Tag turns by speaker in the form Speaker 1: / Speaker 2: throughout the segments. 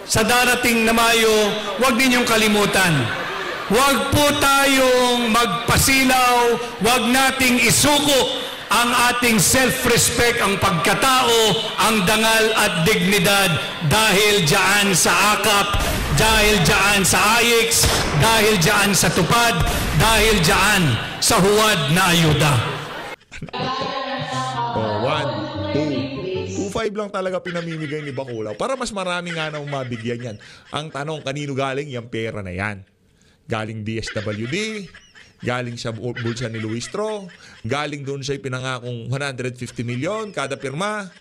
Speaker 1: sa darating na Mayo, huwag ninyong kalimutan. Huwag po tayong magpasilaw, huwag nating isuko ang ating self-respect, ang pagkatao, ang dangal at dignidad dahil diyan sa AKAP, dahil diyan sa AYIX, dahil diyan sa tupad, dahil diyan sa huwad na ayuda.
Speaker 2: 1, 2, 2.5 lang talaga pinamimigay ni Bacolao para mas marami nga na mabigyan yan. Ang tanong, kanino galing yung pera na yan? Galing DSWD, galing sa bulsa ni Luis Tro, galing doon sa pinangakong 150 million kada pirma.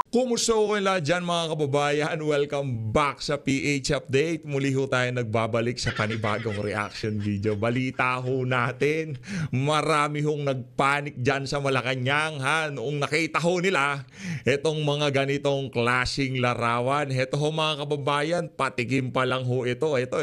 Speaker 2: Kumusta ko kayo lahat dyan mga kababayan? Welcome back sa PH Update. Muli ho tayo nagbabalik sa panibagong reaction video. Balita ho natin, marami hong nagpanik dyan sa Malacanang ha. Noong nakita ho nila itong mga ganitong klaseng larawan. Ito ho mga kababayan, patikim pa lang ho ito. Ito.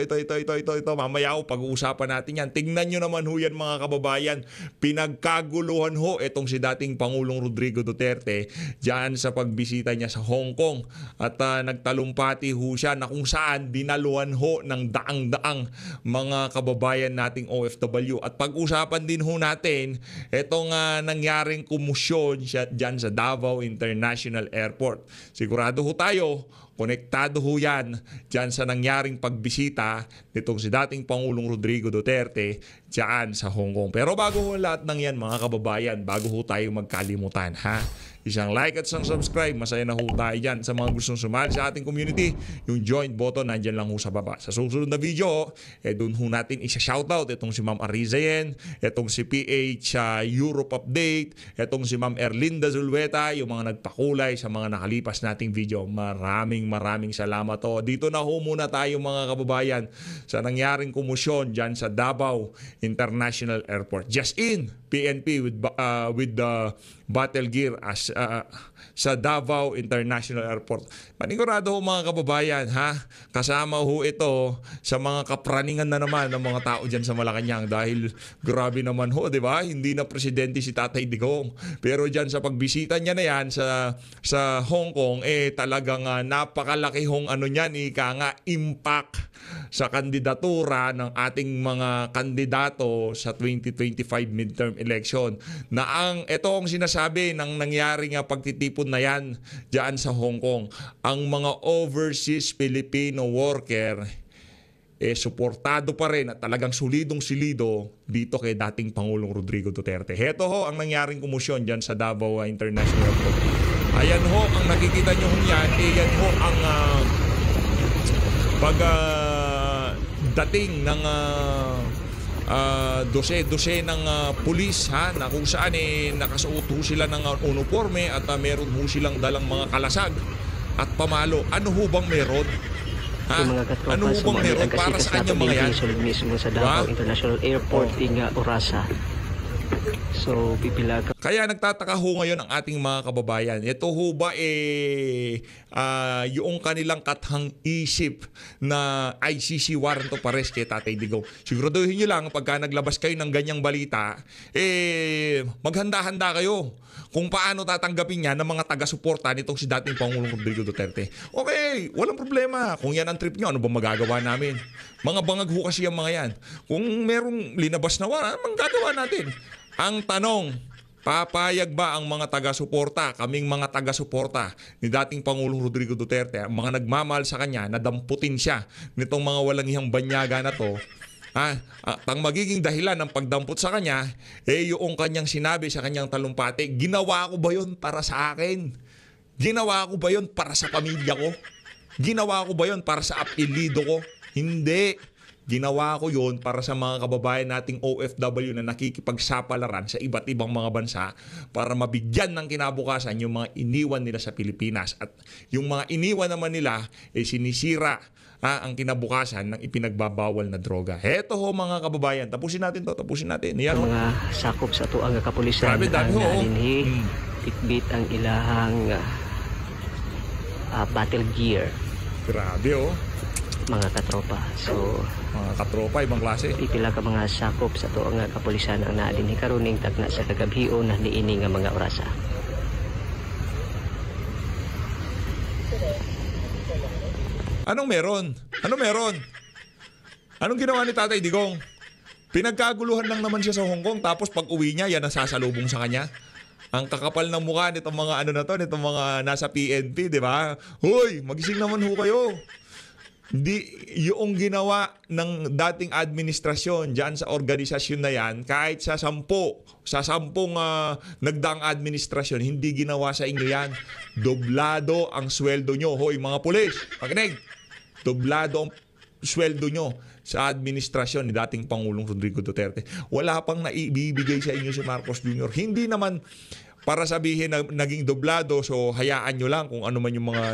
Speaker 2: Mamaya ho pag-uusapan natin yan. Tingnan nyo naman ho yan mga kababayan. Pinagkaguluhan ho itong si dating Pangulong Rodrigo Duterte dyan sa pagbisita niya sa Hong Kong at nagtalumpati ho siya na kung saan dinaluan ho ng daang-daang mga kababayan nating OFW. At pag-usapan din ho natin itong nangyaring kumusyon siya dyan sa Davao International Airport. Sigurado ho tayo, konektado ho yan dyan sa nangyaring pagbisita nitong si dating Pangulong Rodrigo Duterte dyan sa Hong Kong. Pero bago ho lahat ng yan mga kababayan, bago ho tayo magkalimutan ha, isang like at isang subscribe. Masaya na ho tayo dyan. Sa mga gustong sumali sa ating community, yung join button nandyan lang ho sa baba. Sa susunod na video, doon ho natin isa-shoutout itong si Ma'am Arizayen, itong si PH Europe Update, itong si Ma'am Erlinda Zulweta, yung mga nagpakulay sa mga nakalipas nating video. Maraming salamat ho. Dito na ho muna tayo mga kababayan sa nangyaring kumusyon dyan sa Davao International Airport. Just in, PNP with the battle gear as sa Davao International Airport. Panigurado ho mga kababayan ha, kasama ho ito sa mga kapraningan na naman ng mga tao dyan sa Malacanang dahil grabe naman ho, di ba? Hindi na presidente si Tatay Digong. Pero dyan sa pagbisita niya na yan sa Hong Kong, talagang napakalaki hong niyan, impact sa kandidatura ng ating mga kandidato sa 2025 midterm election. Na ito ang sinasabi ng nangyaring pagtitipon na yan dyan sa Hong Kong. Ang mga overseas Filipino worker suportado pa rin at talagang solidong-solido dito kay dating Pangulong Rodrigo Duterte. Heto ho ang nangyaring kumusyon dyan sa Davao International Airport. Ayan ho, ang nakikita nyo yan, yan ho ang dating ng dose ng pulis ha, na kung saan nakasuot ho sila ng uniforme at meron ho silang dalang mga kalasag at pamalo. Ano ho bang meron? Ha? Ano ho bang meron? Para saan yung mga yan?
Speaker 3: Mismo sa Davao International Airport Orasa. So, pipilaga.
Speaker 2: Kaya nagtataka ho ngayon ang ating mga kababayan. Ito ho ba yung kanilang kathang isip na ICC warrant of arrest kay Tatay Digong. Siguraduhin nyo lang pagka naglabas kayo ng ganyang balita, maghanda-handa kayo kung paano tatanggapin niya ng mga taga-suporta nitong si dating Pangulong Rodrigo Duterte. Okay, walang problema. Kung yan ang trip nyo, ano ba magagawa namin? Mga bangag ho kasi yung mga yan. Kung merong linabas na warrant, manggagawa natin. Ang tanong, papayag ba ang mga taga-suporta, kaming mga taga-suporta ni dating Pangulong Rodrigo Duterte, ang mga nagmamahal sa kanya, nadamputin siya nitong mga walang ihang banyaga na to, ang magiging dahilan ng pagdampot sa kanya, yung kanyang sinabi sa kanyang talumpati, ginawa ko ba yun para sa akin? Ginawa ko ba yun para sa pamilya ko? Ginawa ko ba yun para sa apelido ko? Hindi. Ginawa ko yun para sa mga kababayan nating OFW na nakikipagsapalaran sa iba't ibang mga bansa para mabigyan ng kinabukasan yung mga iniwan nila sa Pilipinas. At yung mga iniwan naman nila sinisira ang kinabukasan ng ipinagbabawal na droga. Heto ho mga kababayan, tapusin natin to, tapusin natin. Yan,
Speaker 3: mga sakop sa tuang kapulisan
Speaker 2: grabe, dami ho.
Speaker 3: Bitbit ang ilahang battle gear.
Speaker 2: Grabe oh.
Speaker 3: Mga katropa. So,
Speaker 2: mga katropa, ibang klase.
Speaker 3: Pipila ka mga sakop sa tuang kapulisan ang naadinhi karuning tagna sa kagabhion na niini nga mga orasa.
Speaker 2: Anong meron? Anong meron? Anong ginawa ni Tatay Digong? Pinagkaguluhan lang naman siya sa Hong Kong, tapos pag uwi niya, yan ang sasalubong sa kanya. Ang kakapal ng mukha nitong mga ano na to, nitong mga nasa PNP, di ba? Hoy, magising naman ho kayo. Di, yung ginawa ng dating administrasyon dyan sa organisasyon na yan, kahit sa sampung nagdaang administrasyon, hindi ginawa sa inyo yan. Doblado ang sweldo nyo. Hoy, mga pulis, pakinig. Doblado ang sweldo nyo sa administrasyon ni dating Pangulong Rodrigo Duterte. Wala pang naibibigay sa inyo si Marcos Jr. Hindi naman para sabihin na naging doblado, so hayaan nyo lang kung ano man yung mga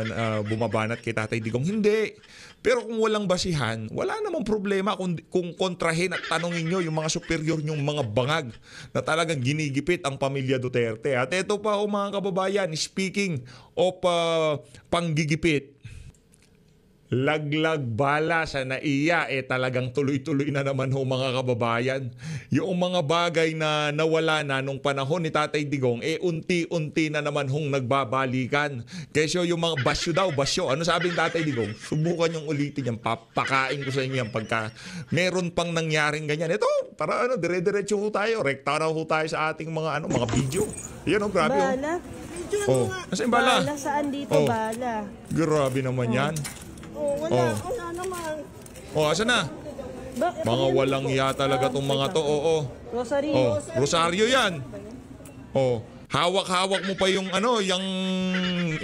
Speaker 2: bumabanat kay Tatay Digong. Hindi. Pero kung walang basihan, wala namang problema kung kontrahin at tanongin nyo yung mga superior nyong mga bangag na talagang ginigipit ang pamilya Duterte. At ito pa mga kababayan, speaking of panggigipit, laglag bala sa NAIA, talagang tuloy-tuloy na naman ho mga kababayan. Yung mga bagay na nawala na nung panahon ni Tatay Digong, unti-unti na naman hong nagbabalikan. Kesyo yung mga basyo. Ano sabi ng Tatay Digong? Subukan yung ulitin yan. Papakain ko sa inyo yan pagka meron pang nangyaring ganyan. Ito, para dire-diretso ho tayo. Rekta na ho tayo sa ating mga video. Yan grabe ho.
Speaker 4: Bala?
Speaker 2: Nasa yung bala?
Speaker 4: Bala saan dito, bala?
Speaker 2: Grabe naman yan.
Speaker 4: Wala naman.
Speaker 2: Asa na? Mga walang iya talaga tong mga to.
Speaker 4: Rosario.
Speaker 2: Rosario yan. Hawak-hawak mo pa yung yung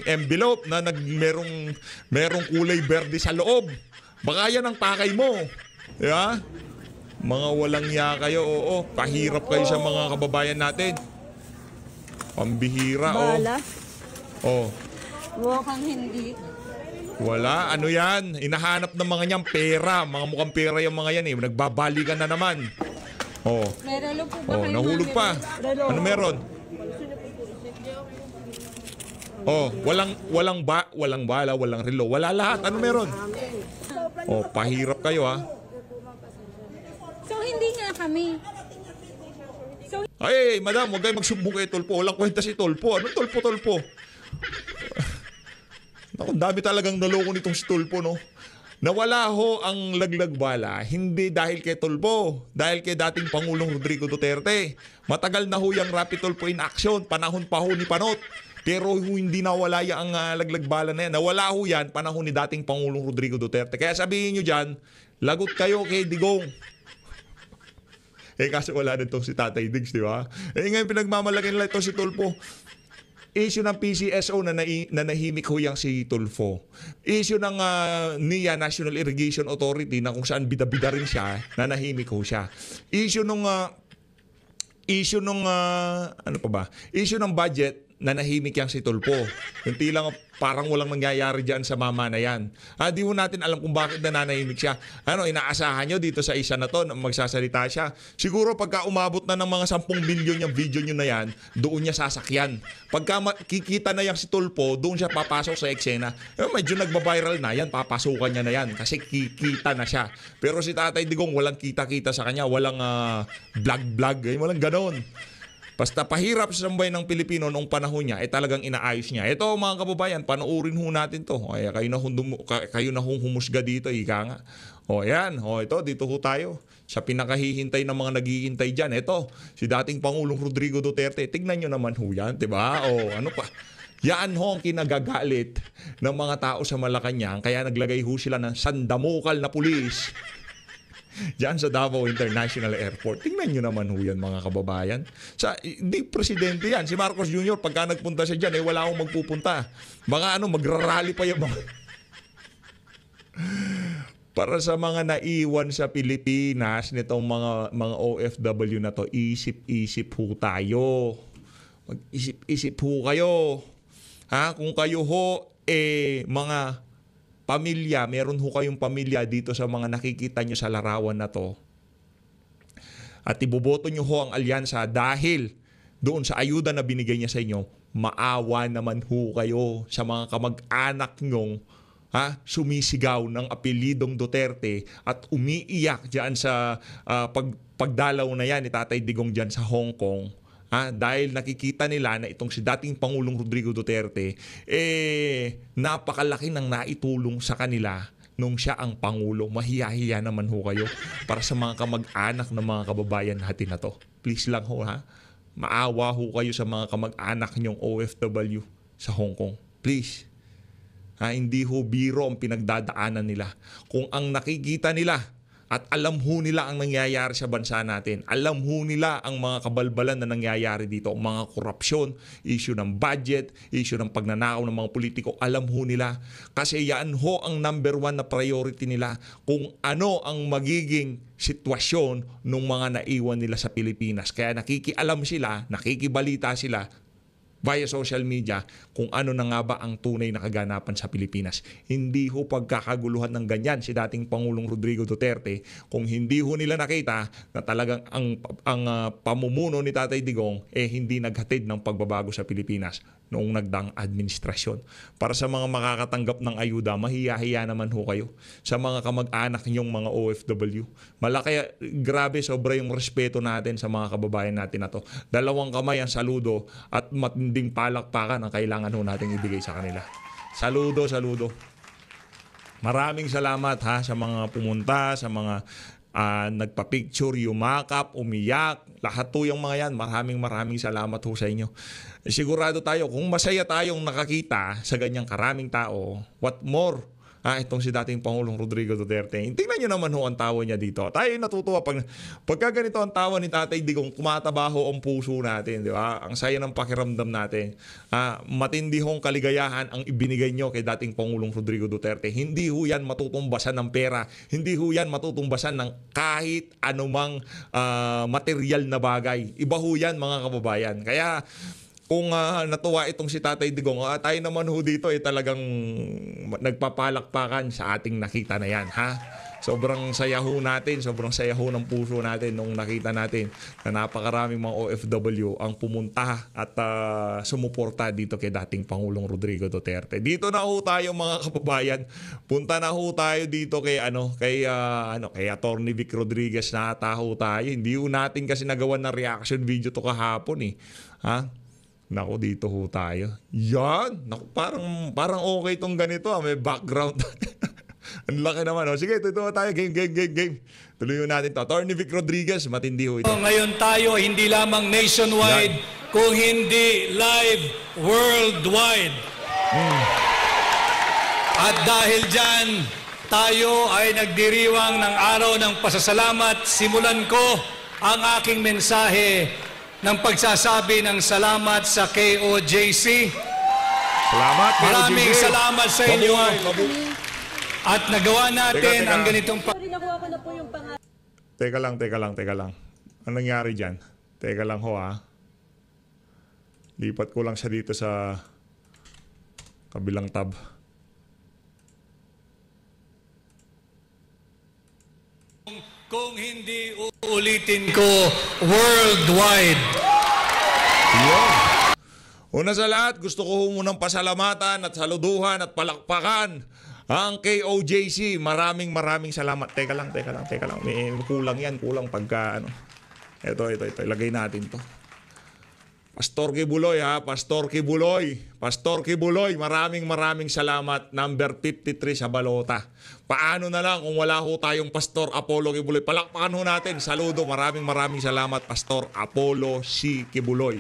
Speaker 2: envelope na merong kulay berde sa loob. Baka yan ang pakay mo. Yeah? Mga walang iya kayo. Pahirap kayo sa mga kababayan natin. Pambihira.
Speaker 4: Bala?
Speaker 2: Mukhang
Speaker 4: hindi.
Speaker 2: Wala, ano yan? Inahanap ng mga niyang pera. Mga mukhang pera yung mga yan Nagbabalikan na naman.
Speaker 4: Meron po ba kayo?
Speaker 2: Nahulog pa. Ano meron? Walang bala, walang relo. Wala lahat. Ano meron? Pahirap kayo
Speaker 4: So, hindi nga kami.
Speaker 2: Ay, madam, huwag kayo magsumbong kay Tolpo. Walang kwenta si Tolpo. Anong Tolpo? Ang dami talagang naloko nitong si Tulfo, no? Nawala ho ang laglag bala, hindi dahil kay Tulfo, dahil kay dating Pangulong Rodrigo Duterte. Matagal na ho yung Rapid Tulfo in action, panahon pa ho ni Panot. Pero hindi nawala yung laglag bala na yan. Nawala ho yan, panahon ni dating Pangulong Rodrigo Duterte. Kaya sabihin nyo dyan, lagot kayo kay Digong. Kaso wala na itong si Tatay Diggs, di ba? Ngayon pinagmamalaki nila ito si Tulfo. Issue ng PCSO na nahimik ho yang si Tulfo. Issue ng NIA, National Irrigation Authority, na kung saan bida-bida rin siya, na nahimik ho siya. Issue ng budget na nahimik yang si Tulfo. Yung tilang parang walang mangyayari dyan sa mama na yan. Di mo natin alam kung bakit nananahimik siya. Inaasahan nyo dito sa isa na to na magsasalita siya. Siguro pagka umabot na ng mga 10 milyon yung video nyo na yan, doon niya sasakyan. Pagka kikita na yan si Tulfo, doon siya papasok sa eksena. Medyo nagbabiral na yan, papasukan niya na yan kasi kikita na siya. Pero si Tatay Digong walang kita-kita sa kanya, walang vlog-vlog, walang ganon. Basta pahirap sa sambayan ng Pilipino noong panahon niya, talagang inaayos niya. Ito mga kababayan, panoorin ho natin to. Kayo na humusga dito, ika nga. Yan. Dito ho tayo. Sa pinakahihintay ng mga naghihintay dyan. Ito, si dating Pangulong Rodrigo Duterte. Tignan nyo naman ho yan, diba? Ano pa? Yan ho ang kinagagalit ng mga tao sa Malacanang. Kaya naglagay ho sila ng sandamukal na pulis diyan sa Davao International Airport. Tingnan nyo naman ho yan mga kababayan. Hindi presidente yan. Si Marcos Jr. pagka nagpunta siya dyan, wala akong magpupunta. Baka magrarally pa yung mga para sa mga naiwan sa Pilipinas nitong mga OFW na to, isip-isip ho tayo. Mag-isip-isip ho kayo. Kung kayo ho mga pamilya, meron ho kayong pamilya dito sa mga nakikita nyo sa larawan na to. At iboboto nyo ho ang alyansa dahil doon sa ayuda na binigay niya sa inyo, maawa naman ho kayo sa mga kamag-anak nyong sumisigaw ng apelidong Duterte at umiiyak dyan sa pagdalaw na yan ni Tatay Digong dyan sa Hong Kong. Dahil nakikita nila na itong si dating Pangulong Rodrigo Duterte napakalaki ng naitulong sa kanila nung siya ang Pangulo. Mahiya-hiya naman ho kayo para sa mga kamag-anak ng mga kababayan natin na to. Please lang ho ha. Maawa ho kayo sa mga kamag-anak nyong OFW sa Hong Kong. Please. Hindi ho biro ang pinagdadaanan nila. Kung ang nakikita nila at alam ho nila ang nangyayari sa bansa natin, alam ho nila ang mga kabalbalan na nangyayari dito, ang mga korupsyon, issue ng budget, issue ng pagnanakaw ng mga politiko, alam ho nila. Kasi yan ho ang number 1 na priority nila kung ano ang magiging sitwasyon ng mga naiwan nila sa Pilipinas. Kaya nakikialam sila, nakikibalita sila via social media kung ano na nga ba ang tunay na kaganapan sa Pilipinas. Hindi ho pagkakaguluhan ng ganyan si dating Pangulong Rodrigo Duterte kung hindi ho nila nakita na talagang ang pamumuno ni Tatay Digong hindi naghatid ng pagbabago sa Pilipinas noong nagdaang administrasyon. Para sa mga makakatanggap ng ayuda, mahiya-hiya naman ho kayo sa mga kamag-anak niyong mga OFW. Malaki, grabe, sobra yung respeto natin sa mga kababayan natin na to. 2 kamay ang saludo at matinding palakpakan ang kailangan ho natin ibigay sa kanila. Saludo, saludo. Maraming salamat ha sa mga pumunta, sa mga nagpa-picture, yumakap, umiyak, lahat po yung mga yan. Maraming salamat ho sa inyo. Sigurado tayo, kung masaya tayong nakakita sa ganyang karaming tao, what more? Itong si dating Pangulong Rodrigo Duterte. Tingnan nyo naman ho ang tawa niya dito. Tayo natutuwa pagka ganito ang tawa ni Tatay Digong, kumatabaho ang puso natin, di ba? Ang saya ng pakiramdam natin. Matindi hong kaligayahan ang ibinigay nyo kay dating Pangulong Rodrigo Duterte. Hindi ho yan matutumbasan ng pera. Hindi ho yan matutumbasan ng kahit anumang material na bagay. Iba ho yan, mga kababayan. Kaya kung natuwa itong si Tatay Digong, tayo naman ho dito talagang nagpapalakpakan sa ating nakita na yan, ha? Sobrang saya ho natin, sobrang saya ho ng puso natin nung nakita natin na napakaraming mga OFW ang pumunta at sumuporta dito kay dating Pangulong Rodrigo Duterte. Dito na ho tayo, mga kababayan. Punta na ho tayo dito kay Attorney Vic Rodriguez na taho tayo. Hindi ho natin kasi nagawa na reaction video to kahapon ha? Naku, dito ho tayo. Yan! Naku, parang okay tong ganito. May background. Ang laki naman. Sige, ito tayo. Game. Tuloy natin to. Attorney Vic Rodriguez, matindi ho ito.
Speaker 1: Ngayon tayo, hindi lamang nationwide, kung hindi live worldwide. At dahil dyan, tayo ay nagdiriwang ng araw ng pasasalamat. Simulan ko ang aking mensahe ng pagsasabi ng salamat sa KOJC.
Speaker 2: Salamat,
Speaker 1: Maraming
Speaker 2: KOJC.
Speaker 1: Salamat sa inyo. At nagawa natin
Speaker 2: Teka.
Speaker 1: ang ganitong
Speaker 4: Sorry, nakuha ko na po yung pangalan.
Speaker 2: Teka lang. Anong nangyari dyan? Teka lang ho Lipat ko lang siya dito sa kabilang tab.
Speaker 1: Kung hindi uulitin ko worldwide.
Speaker 2: Una sa lahat, gusto ko munang pasalamatan at saluduhan at palakpakan ang KOJC. Maraming salamat. Teka lang. May kulang pagka Ito. Ilagay natin to. Pastor Kibuloy Pastor Kibuloy, maraming salamat. Number 53 sa balota. Paano na lang kung wala ho tayong Pastor Apollo Kibuloy? Palakpakan ho natin. Saludo, maraming salamat, Pastor Apollo C. Kibuloy.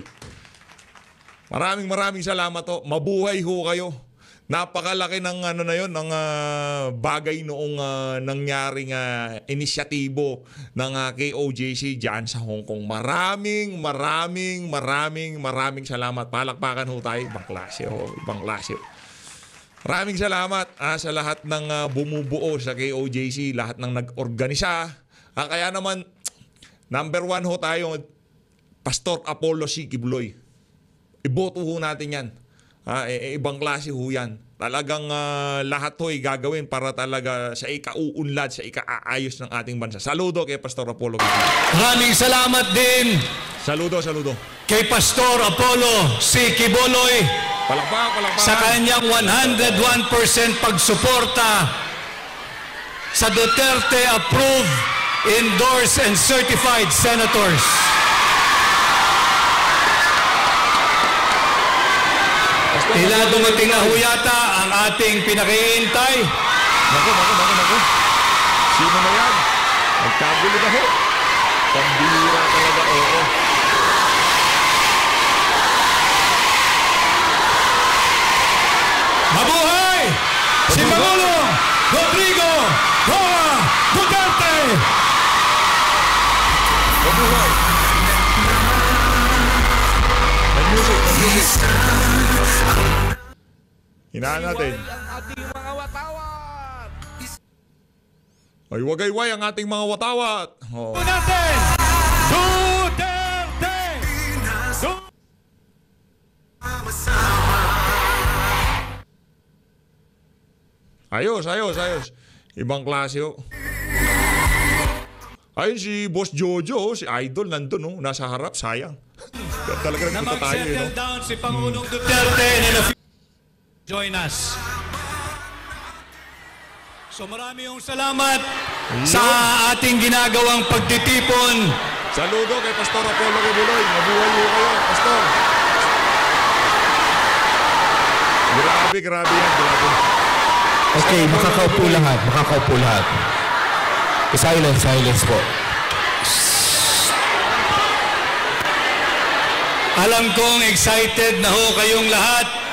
Speaker 2: Maraming salamat ho. Mabuhay ho kayo. Napakalaki ng ng bagay noong nangyaring inisyatibo ng KOJC diyan sa Hong Kong. Maraming salamat. Palakpakan ho tayo. Ibang klase ho. Maraming salamat sa lahat ng bumubuo sa KOJC, lahat ng nag-organisa. Kaya naman, number 1 ho tayo, Pastor Apollo C. Kibuloy. Iboto ho natin yan. Ibang klase ho yan. Talagang lahat ho'y gagawin para talaga sa ikauunlad, sa ikaayos ng ating bansa. Saludo kay Pastor Apollo.
Speaker 1: Maraming salamat din.
Speaker 2: Saludo.
Speaker 1: Kay Pastor Apollo C. Kibuloy.
Speaker 2: Palakpak.
Speaker 1: Sa kanyang 101% pagsuporta sa Duterte approved, endorsed, and certified senators. Tila dumating na ho yata ang ating pinakihintay.
Speaker 2: Naku. Sino na yan? Magkagulo na ho. Pambira talaga, oo.
Speaker 1: Mabuhay! Si Pangulong Rodrigo Roa Duterte!
Speaker 2: Mabuhay! Mag-music. Hinaan natin. Ay, wagayway ang ating mga watawat. Oh.
Speaker 1: Natin! Duterte!
Speaker 2: Ayos. Ibang klase ho. Ayun si Boss Jojo, si Idol nandun, no? Nasa harap, sayang. Talaga
Speaker 1: Na
Speaker 2: nagpunta tayo, no?
Speaker 1: mag-settle down si Pangulong Duterte join us. So marami yung salamat sa ating ginagawang pagtitipon.
Speaker 2: Saludo kay Pastor Apollo Kibuloy. Mabuhay mo kayo, Pastor. Grabe yan, grabe.
Speaker 5: Okay, makakaupo lahat. Silence po.
Speaker 1: Alam kong excited na ho kayong lahat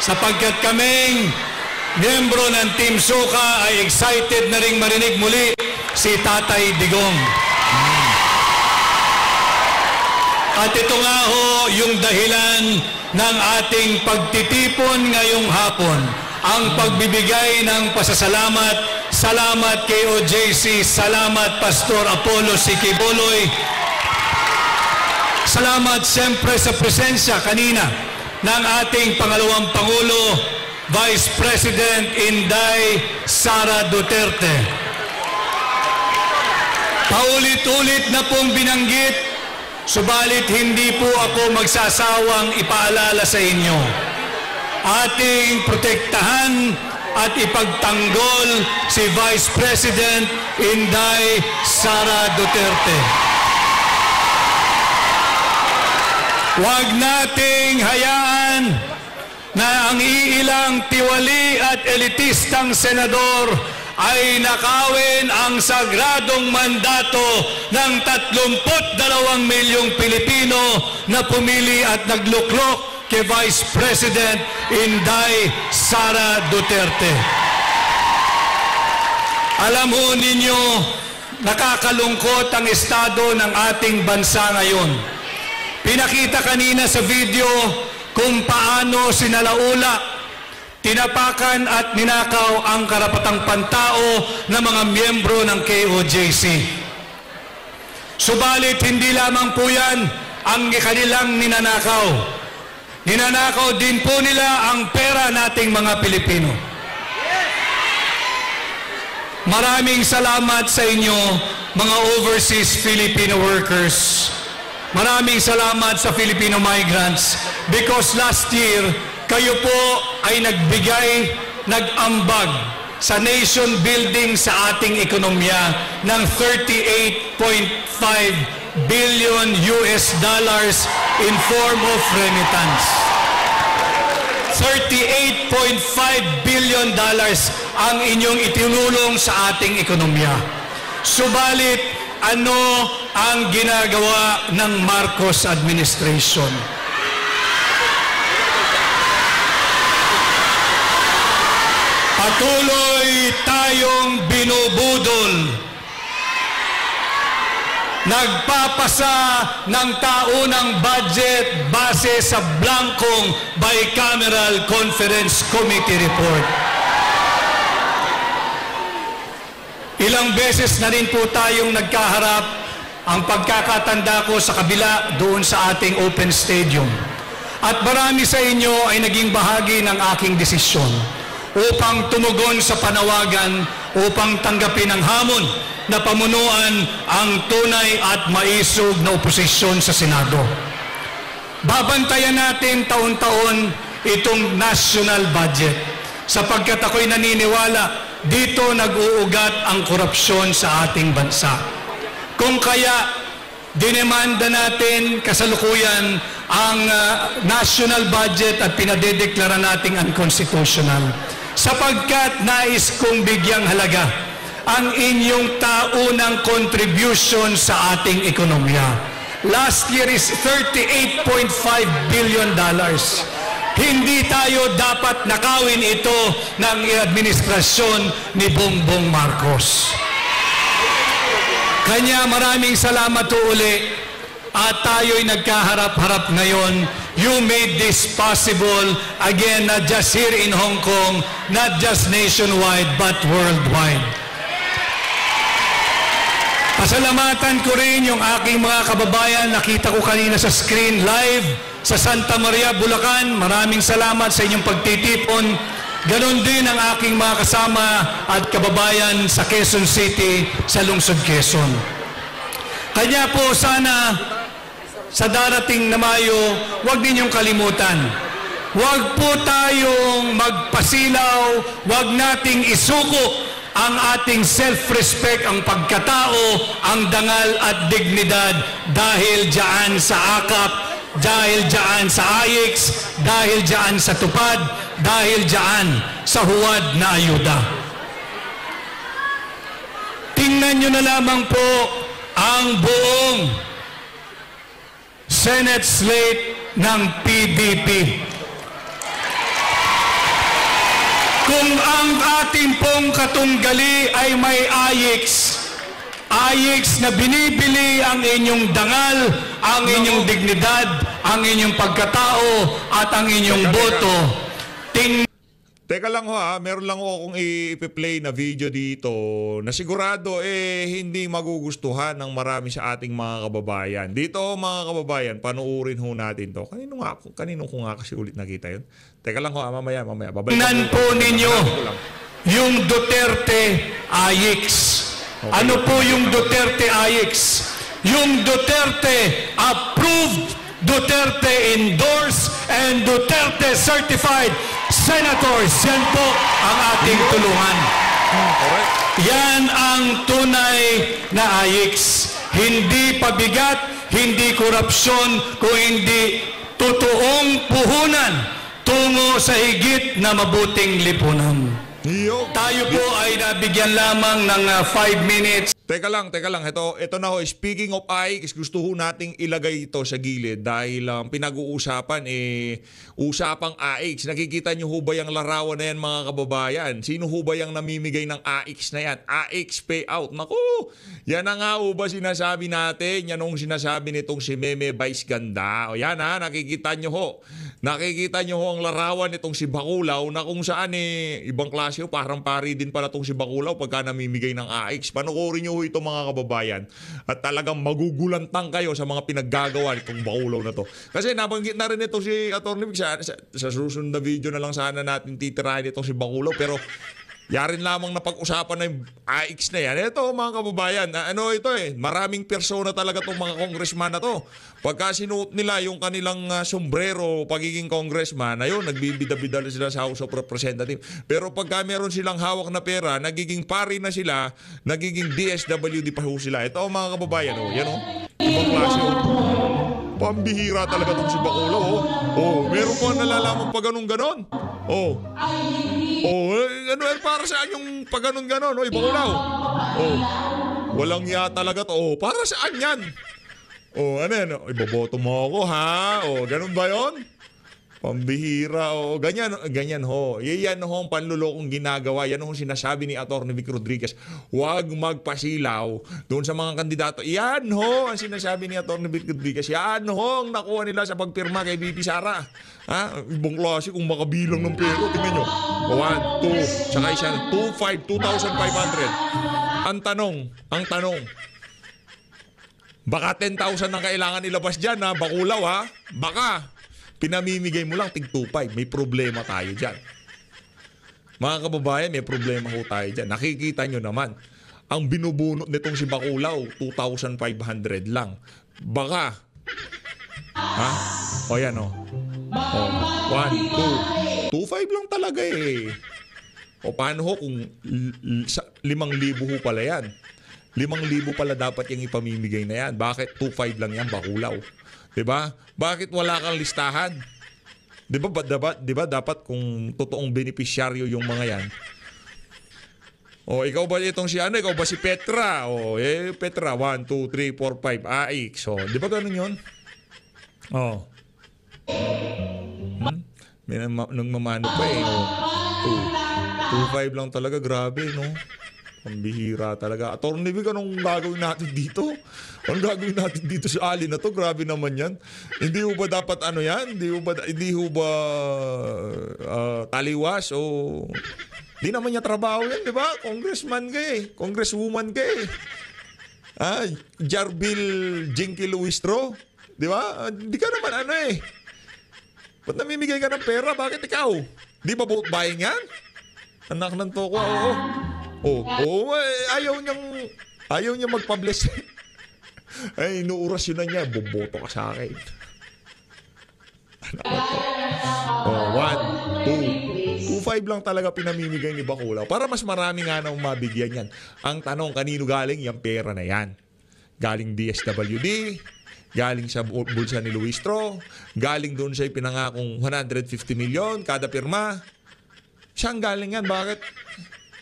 Speaker 1: sapagkat kaming miyembro ng Team Suka ay excited na ring marinig muli si Tatay Digong. At ito nga ho yung dahilan ng ating pagtitipon ngayong hapon. Ang pagbibigay ng pasasalamat. Salamat kay OJC. Salamat Pastor Apollo Sikibuloy. Salamat siyempre sa presensya kanina ng ating pangalawang Pangulo, Vice President Inday Sara Duterte. Paulit-ulit na pong binanggit, subalit hindi po ako magsasawang ipaalala sa inyo. Ating protektahan at ipagtanggol si Vice President Inday Sara Duterte. Huwag nating hayaan na ang iilang tiwali at elitistang senador ay nakawin ang sagradong mandato ng 32 milyong Pilipino na pumili at nagluklok kay Vice President Inday Sara Duterte. Alam ho ninyo, nakakalungkot ang estado ng ating bansa ngayon. Pinakita kanina sa video kung paano sinalaula, tinapakan at ninakaw ang karapatang pantao ng mga miyembro ng KOJC. Subalit hindi lamang po yan ang kanilang ninanakaw. Ninanakaw din po nila ang pera nating mga Pilipino. Maraming salamat sa inyo, mga overseas Filipino workers. Maraming salamat sa Filipino migrants because last year, kayo po ay nag-ambag sa nation building sa ating ekonomiya ng 38.5 billion US dollars in form of remittance. 38.5 billion dollars ang inyong itinulong sa ating ekonomiya. Subalit, ano ang ginagawa ng Marcos administration? Patuloy tayong binubudol. Nagpapasa ng taunang budget base sa blankong Bicameral Conference Committee report. Ilang beses na rin po tayong nagkaharap, ang pagkakatanda ko sa kabila doon sa ating open stadium. At marami sa inyo ay naging bahagi ng aking desisyon upang tumugon sa panawagan, upang tanggapin ang hamon na pamunuan ang tunay at maisog na oposisyon sa Senado. Babantayan natin taon-taon itong national budget sapagkat ako'y naniniwala dito nag-uugat ang korupsyon sa ating bansa. Kung kaya, dinemanda natin kasalukuyan ang national budget at pinadedeklara nating unconstitutional. sapagkat nais kong bigyang halaga ang inyong taunang contribution sa ating ekonomiya. Last year is $38.5 billion. Hindi tayo dapat nakawin ito ng administrasyon ni Bongbong Marcos. Kanya maraming salamat po uli at tayo'y nagkaharap-harap ngayon. You made this possible, again, not just here in Hong Kong, not just nationwide, but worldwide. Pasalamatan ko rin yung aking mga kababayan. Nakita ko kanina sa screen live sa Santa Maria, Bulacan. Maraming salamat sa inyong pagtitipon. Ganon din ang aking mga kasama at kababayan sa Quezon City, sa Lungsod Quezon. Kanya po sana sa darating na Mayo, huwag ninyong kalimutan. Huwag po tayong magpasilaw, huwag nating isuko ang ating self-respect, ang pagkatao, ang dangal at dignidad dahil diyan sa AKAP, dahil diyan sa AIX, dahil diyan sa tupad, dahil diyan sa huwad na ayuda. Tingnan nyo na lamang po ang buong Senate slate ng PDP. Kung ang ating pong katunggali ay may AIX na binibili ang inyong dangal, ang inyong dignidad, ang inyong pagkatao at ang inyong boto.
Speaker 2: Teka lang ho meron lang ho akong i-play na video dito na sigurado hindi magugustuhan ng marami sa ating mga kababayan. Dito mga kababayan, panuurin ho natin to. Kanino ko nga kasi ulit nakita yun. Teka lang ho mamaya.
Speaker 1: Tingnan po ninyo yung Duterte AIX. Okay. Ano po yung Duterte AIX? Yung Duterte approved, Duterte endorsed, and Duterte certified senators. Yan po ang ating tulungan. Yan ang tunay na AIX. Hindi pabigat, hindi korupsyon, kung hindi totoong puhunan tungo sa higit na mabuting lipunan. Tayo po ay nabigyan lamang ng 5 minutes.
Speaker 2: Teka lang. Ito na ho. Speaking of AIX, gusto ho nating ilagay ito sa gilid dahil pinag-uusapan usapang AIX. Nakikita nyo ho ba yung larawan na yan mga kababayan? Sino ho ba yung namimigay ng AIX na yan? AIX payout. Naku! Yan na nga ho ba sinasabi natin? Yan ang sinasabi nitong si Meme Vice Ganda. O yan nakikita nyo ho. Nakikita nyo ho ang larawan nitong si Baculaw na kung saan ibang klase ho. Parang pari din pala itong si Baculaw pagka namimigay ng AIX. Panukurin nyo ho ito mga kababayan at talagang magugulantang kayo sa mga pinaggagawa nitong Baculaw na to. Kasi nabanggit na rin ito si Atty. Vic sa susunod na video na lang sana natin titirahin itong si Baculaw, pero yarin lamang na pag-usapan na yung AIX na yan. Ito mga kababayan, maraming persona talaga itong mga congressman na to. Pagka sinuot nila yung kanilang sombrero pagiging congressman, ayun, nagbibida-bida sila sa House of Representatives. Pero pagka meron silang hawak na pera, nagiging pari na sila, nagiging DSWD pa ho sila. Ito mga kababayan, yan ibang klase pambihira talaga itong si Baculaw. Meron po nalalaman pa ganun-ganon. Para saan yung pa ganun-ganon? Baculaw. Walang ya talaga to. Para saan yan? Iboboto mo ako ha? Ganun ba yon? Pambihira, ganyan ho. Yan ho ang panlulokong ginagawa. Yan ho ang sinasabi ni Atty. Vic Rodriguez. Huwag magpasilaw doon sa mga kandidato. Yan ho ang sinasabi ni Atty. Vic Rodriguez. Yan ho ang nakuha nila sa pagpirma kay VP Sara. Ibang klase kung makabilang ng pero. Tingnan nyo. 1, 2, saka isa, 2,500. Ang tanong, baka 10,000 ang kailangan ilabas dyan Baculaw baka pinamimigay mo lang tig 2,500. May problema tayo dyan. Mga kababayan, may problema ho tayo dyan. Nakikita nyo naman, ang binubunot nitong si Baculaw, 2,500 lang. Baka, 1, 2, 2,500 lang talaga paano ho kung 5,000 ho pala yan? 5,000 pala dapat yung ipamimigay na yan. Bakit 2,500 lang yan, Baculaw? Diba? Bakit wala kang listahan? Di ba dapat kung totoong benepisyaryo yung mga yan. O ikaw ba itong si ano? Ikaw ba si Petra? O Petra 1 2 3 4 5 AX. So, di ba ganun 'yon? Oh. May nung mamano pa eh. Oh. 2.5 lang talaga, grabe no. Pambihira talaga. Attorney Vic, anong gagawin natin dito? Anong gagawin natin dito sa ali na to? Grabe naman yan. Hindi ho ba dapat ano yan? Hindi ho ba taliwas o... Di naman niya trabaho yan, di ba? Congressman ka eh. Congresswoman ka eh. Jarbil Jinky Luistro. Di ba? Di ka naman ano eh. Ba't namimigay ka ng pera? Bakit ikaw? Di ba vote buying yan? Anak ng toko, oo. Ayaw niyang magpa-bless. Ay, inuurasyon na niya. Boboto ka sa akin. Anak ng toko. 1, 2, 2.5 lang talaga pinamimigay ni Bacolao para mas marami nga nang mabigyan yan. Ang tanong, kanino galing yung pera na yan? Galing DSWD, galing sa bulsa ni Luistro, galing doon sa pinangakong 150 million kada pirma. Saan galing yan? Bakit?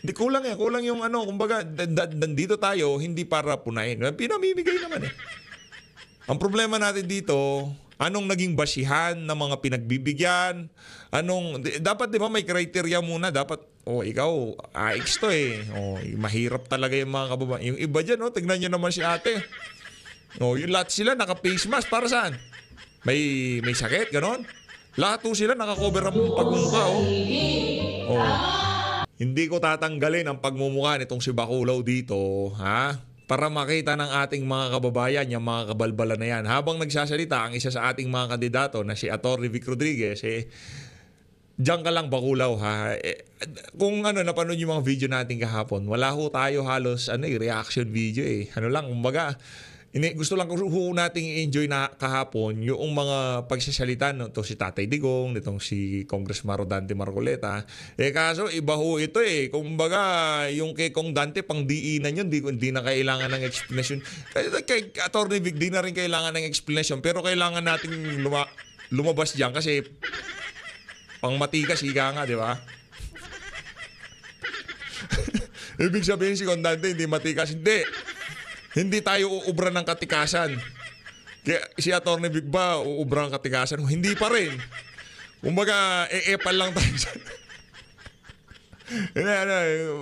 Speaker 2: Hindi, kulang yan. Kulang yung ano, kumbaga, nandito tayo, hindi para punain. Pinamimigay naman eh. Ang problema natin dito, anong naging basihan ng mga pinagbibigyan? Dapat di ba may criteria muna? Dapat, ikaw, AX to eh. Mahirap talaga yung mga kababayan. Yung iba dyan, tignan nyo naman si ate. Yung lahat sila naka-face mask. Para saan? May sakit, ganon? Lahat sila naka-cover ang pagmumukha, Hindi ko tatanggalin ang pagmumukha nitong si Bacolao dito, ha? Para makita ng ating mga kababayan, yung mga kabalbala na yan. Habang nagsasalita, ang isa sa ating mga kandidato na si Atty. Vic Rodriguez, diyan ka lang Bacolao, ha? Kung napanood yung mga video natin kahapon, wala ho tayo halos reaction video eh. Kumbaga, gusto lang ko nating i-enjoy na kahapon yung mga pagsasalita to si Tatay Digong, nitong si Congressman Rodante Marcoleta. Kaso iba ho ito eh. Kumbaga, yung kay Kong Dante pang diinan yun, hindi na kailangan ng explanation. Kay Atty. Vic, di na rin kailangan ng explanation. Pero kailangan nating lumabas diyan kasi pang matikas, higa nga, di ba? Ibig sabihin si Kong Dante hindi matikas. Hindi tayo uubra ng katikasan. Kaya si Atty. Vic ba uubra ng katikasan? Hindi pa rin. Kumbaga, eepal lang tayo.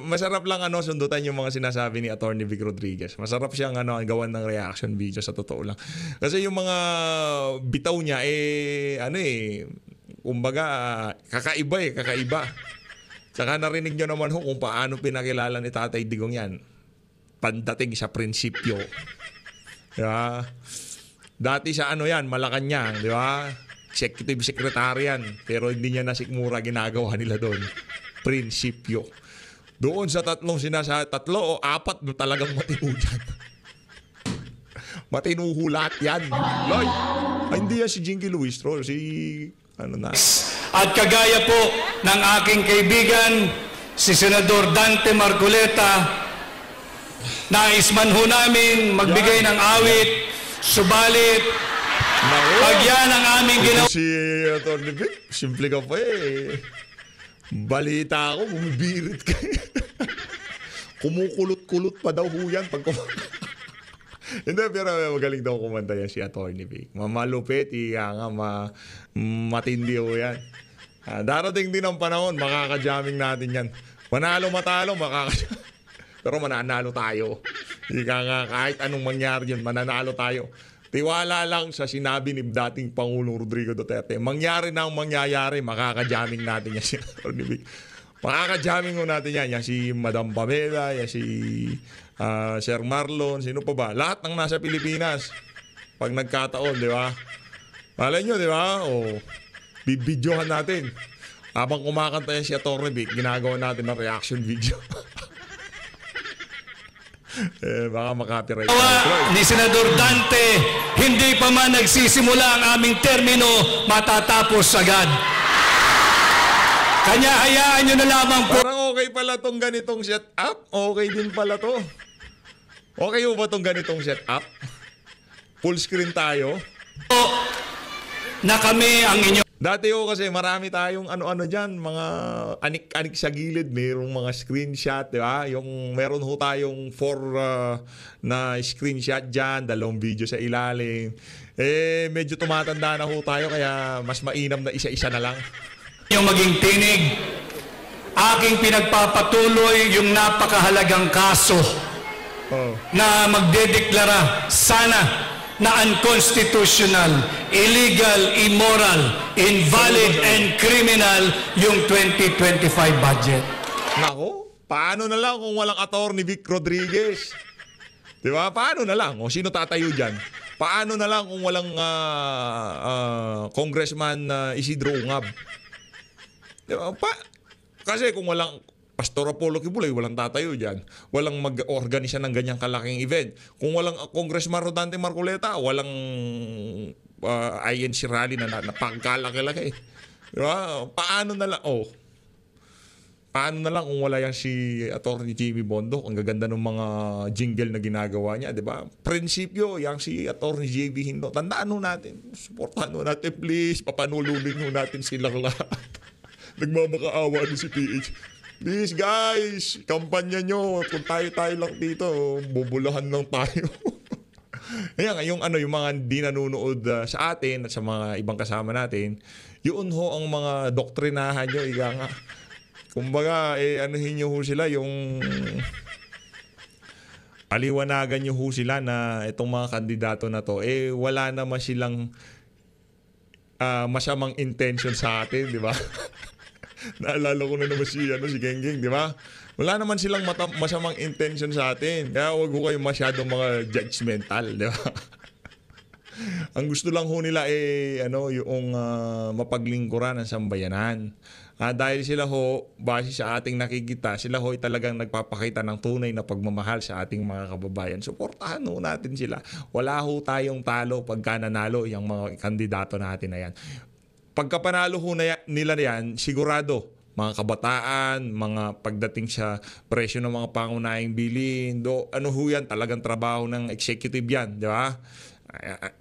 Speaker 2: Masarap lang sundutan yung mga sinasabi ni Atty. Vic Rodriguez. Masarap siyang gawan ng reaction video sa totoo lang. Kasi yung mga bitaw niya kumbaga kakaiba. Tsaka narinig nyo naman kung paano pinakilala ni Tatay Digong yan. Pandating sa prinsipyo. Diba? Dati sa Malacanang, di ba? Executive Secretary yan. Pero hindi niya nasikmura ginagawa nila doon. Prinsipyo. Doon sa tatlo o apat talagang matino dyan. Matinuho lahat yan. Loy, hindi yan si Jinky Luistro.
Speaker 1: At kagaya po ng aking kaibigan, si Senador Dante Marcoleta, nais man ho namin magbigay ng awit, subalit pag yan ang aming ginawa.
Speaker 2: Si Atty. Vic, simple ka pa eh. Balita ako, bumibirit ka. Kumukulot-kulot pa daw ho yan pag Hindi, pero magaling daw kumanta yan si Atty. Vic. Mamalupit, matindi ho yan. Darating din ang panahon, makaka-jamming natin yan. Manalo matalo, pero mananalo tayo. Kahit anong mangyari yun, mananalo tayo. Tiwala lang sa sinabi ni dating Pangulong Rodrigo Duterte. Mangyari na ang mangyayari, makaka-jamming natin yan si Atty. Vic. Makaka-jamming natin yan. Yan si Madam Pamela, yan si Sir Marlon, sino pa ba? Lahat ng nasa Pilipinas. Pag nagkataon, di ba? Malay nyo, di ba? Bibidyohan natin. Habang kumakanta yan si Atty. Vic, ginagawa natin ng reaction video. Baka makapiright.
Speaker 1: Ni Senador Dante, hindi pa man nagsisimula ang aming termino, matatapos agad. Kanya hayaan nyo na lamang po.
Speaker 2: Parang okay pala tong ganitong setup. Okay din pala to. Okay ba tong ganitong setup? Full screen tayo.
Speaker 1: Na kami ang inyo.
Speaker 2: Dati kasi marami tayong ano-ano dyan, mga anik-anik sa gilid, mayroong mga screenshot, di ba? Yung meron ho tayong 4 na screenshot dyan, 2 video sa ilalim. Medyo tumatanda na ho tayo, kaya mas mainam na isa-isa na lang.
Speaker 1: Yung maging tinig, aking pinagpapatuloy yung napakahalagang kaso na magdedeklara sana na unconstitutional, illegal, immoral, invalid, and criminal yung 2025 budget.
Speaker 2: Nako, paano na lang kung walang attorney Vic Rodriguez? Di ba? Paano na lang? O sino tatayo dyan? Paano na lang kung walang Congressman Isidro Ungab? Di ba? Kasi kung walang Pastor Apollo Kibuloy, walang tatayo dyan. Walang mag-organisa ng ganyang kalaking event. Kung walang Congressman Rodante Marcoleta, walang INC rally na pagkalaki-laki. Diba? Paano na lang? Paano na lang kung wala yan si Atty. Jimmy Bondoc? Ang gaganda ng mga jingle na ginagawa niya, di ba? Prinsipyo, yang si Atty. JB Hindo. Tandaan ho natin. Supportahan ho natin, please. Papanululin ho natin silang lahat. Nagmamakaawa ni si PH. Please guys, kampanya nyo. Kung tayo-tayo lang dito, bubulahan lang tayo. Ayan, yung mga di nanonood sa atin at sa mga ibang kasama natin, yun ho ang mga doktrinahan nyo, ika nga. Kumbaga, anuhin nyo ho sila, yung paliwanagan nyo ho sila na itong mga kandidato na to, wala naman silang masamang intention sa atin, di ba? Naalala ko na naman si Genggeng, di ba? Wala naman silang masamang intention sa atin. Kaya huwag ko kayong masyadong mga judgmental, di ba? Ang gusto lang ho nila yung mapaglingkuran ng sambayanan. Dahil sila ho, base sa ating nakikita, sila ho ay talagang nagpapakita ng tunay na pagmamahal sa ating mga kababayan. Suportahan ho natin sila. Wala ho tayong talo pagka nanalo yung mga kandidato natin na yan. Pagkapanalo ho nila yan, sigurado, mga kabataan, mga pagdating sa presyo ng mga pangunahing bilhin, ano ho yan, talagang trabaho ng executive yan, di ba?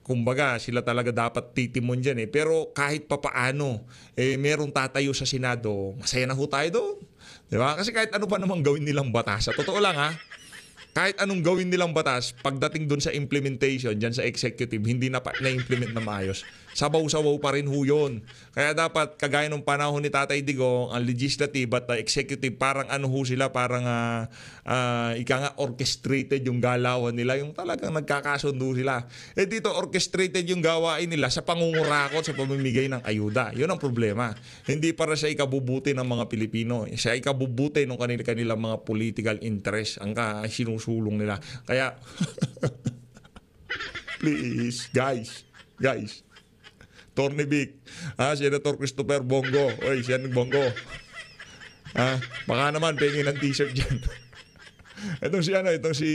Speaker 2: Kumbaga, sila talaga dapat titimon dyan Pero kahit papaano, merong tatayo sa Senado, masaya na ho tayo doon. Di ba? Kasi kahit ano pa namang gawin nilang batas, sa totoo lang kahit anong gawin nilang batas, pagdating doon sa implementation, dyan sa executive, hindi na-implement na maayos. Sabaw-sabaw pa rin ho yun. Kaya dapat, kagaya ng panahon ni Tatay Digong, ang legislative at executive, parang ano ho sila, parang orchestrated yung galawan nila, yung talagang nagkakasundo sila. Dito, orchestrated yung gawain nila sa pangungurakot, sa pamimigay ng ayuda. Yun ang problema. Hindi para sa ikabubuti ng mga Pilipino. Sa ikabubuti ng kanilang mga political interest ang sinusulong nila. Kaya, please, guys, Atty. Vic, Senator Christopher Bongo, oy, Sen Bongo, baka naman pengin ng t-shirt dyan. itong si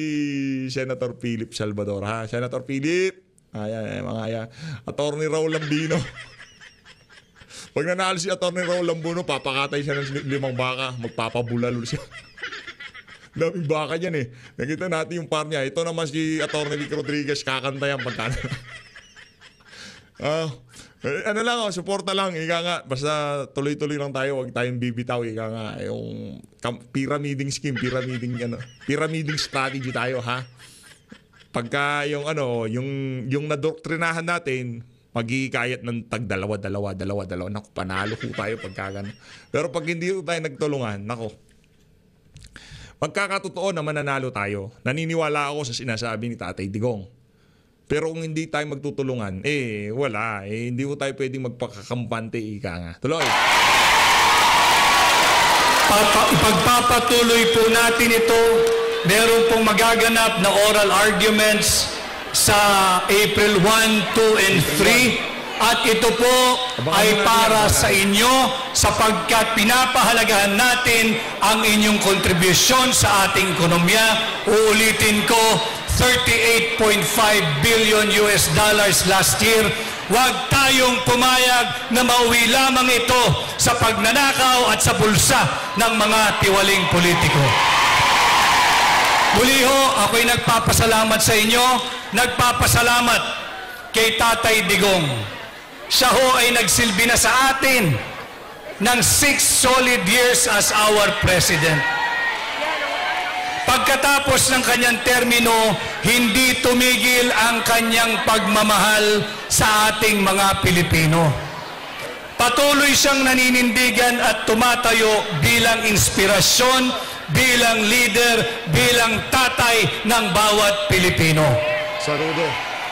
Speaker 2: Senator Philip Salvador, Senator Philip, Atty. Raul Lambino. Pag nanalo si Atty. Raul Lambino, papakatay siya ng 5 baka, magpapabulalo siya. Daming baka dyan Nakita natin yung par niya. Ito naman si Atty. Vic Rodriguez, kakanta yan pagkano. Ano lang, suporta lang, ika nga. Basta tuloy-tuloy lang tayo, huwag tayong bibitaw, ika nga. Yung pyramiding scheme, pyramiding strategy tayo, Pagka yung nadoktrinahan natin, magkikayat ng dalawa. Naku, panalo ko tayo pagka gano'n. Pero pag hindi tayo nagtulungan, magkakatotoo na mananalo tayo. Naniniwala ako sa sinasabi ni Tatay Digong. Pero kung hindi tayo magtutulungan, wala. Hindi ko tayo pwedeng magpakakampante, ika nga. Tuloy.
Speaker 1: Ipagpapatuloy po natin ito. Meron pong magaganap na oral arguments sa April 1, 2, and 3. At ito po ay para sa inyo sapagkat pinapahalagahan natin ang inyong kontribusyon sa ating ekonomiya. Uulitin ko, $38.5 billion last year. Huwag tayong pumayag na mauwi lamang ito sa pagnanakaw at sa bulsa ng mga tiwaling politiko. Muli ho, ako'y nagpapasalamat sa inyo, nagpapasalamat kay Tatay Digong. Siya ho ay nagsilbi na sa atin ng 6 solid years as our President. Pagkatapos ng kanyang termino, hindi tumigil ang kanyang pagmamahal sa ating mga Pilipino. Patuloy siyang naninindigan at tumatayo bilang inspirasyon, bilang leader, bilang tatay ng bawat Pilipino.
Speaker 2: Saludo.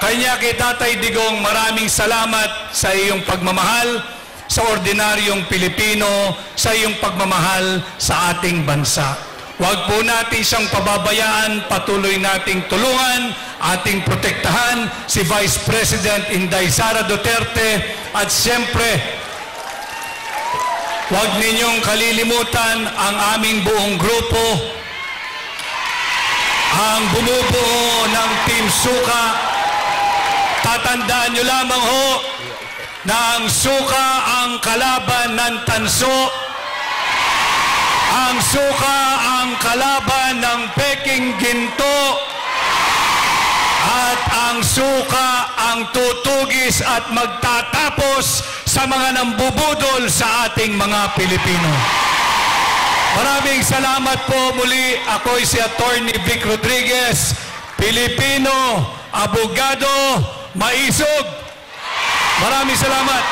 Speaker 1: Kanya kay Tatay Digong, maraming salamat sa iyong pagmamahal sa ordinaryong Pilipino, sa iyong pagmamahal sa ating bansa. Huwag po natin siyang pababayaan, patuloy nating tulungan, ating protektahan si Vice President Inday Sara Duterte at siyempre, huwag ninyong kalilimutan ang aming buong grupo, ang bumubuo ng Team Suka. Tatandaan nyo lamang ho na ang suka ang kalaban ng tanso, ang suka ang kalaban ng peking ginto, at ang suka ang tutugis at magtatapos sa mga nambubudol sa ating mga Pilipino. Maraming salamat po muli. Ako'y si Attorney Vic Rodriguez, Pilipino, abogado, maisog. Maraming salamat.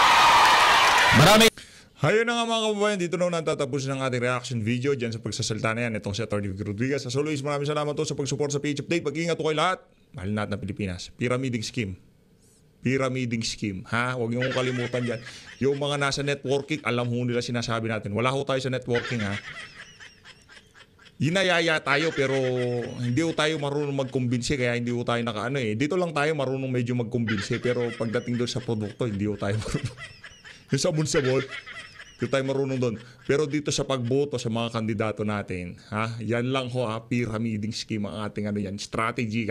Speaker 2: Hayun na nga mga kababayan, dito na natatapos ng ating reaction video dyan sa pagsasalita na yan. Itong si Atty. Vic Rodriguez. As always, maraming salamat po sa pag-support sa PH Update. Pag-iingat po kayo lahat. Mahal natin ng Pilipinas. Pyramiding scheme. Pyramiding scheme. Ha? Huwag niyo kalimutan dyan. Yung mga nasa networking, alam ho nila sinasabi natin. Wala ho tayo sa networking, ha? Yinayaya tayo pero hindi ho tayo marunong magkumbinsi kaya hindi ho tayo nakaano eh. Dito lang tayo marunong medyo magkumbinsi pero pagdating doon sa produkto, hindi ho tayo marunong. Yung sabon-sabon, hindi tayo marunong doon. Pero dito sa pagboto sa mga kandidato natin, ha? Yan lang ho, ha? Pyramiding scheme ang ating ano yan. Strategy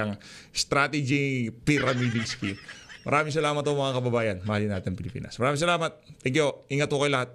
Speaker 2: pyramiding scheme. Maraming salamat po mga kababayan. Mahalin natin Pilipinas. Maraming salamat. Thank you. Ingat po kayo lahat.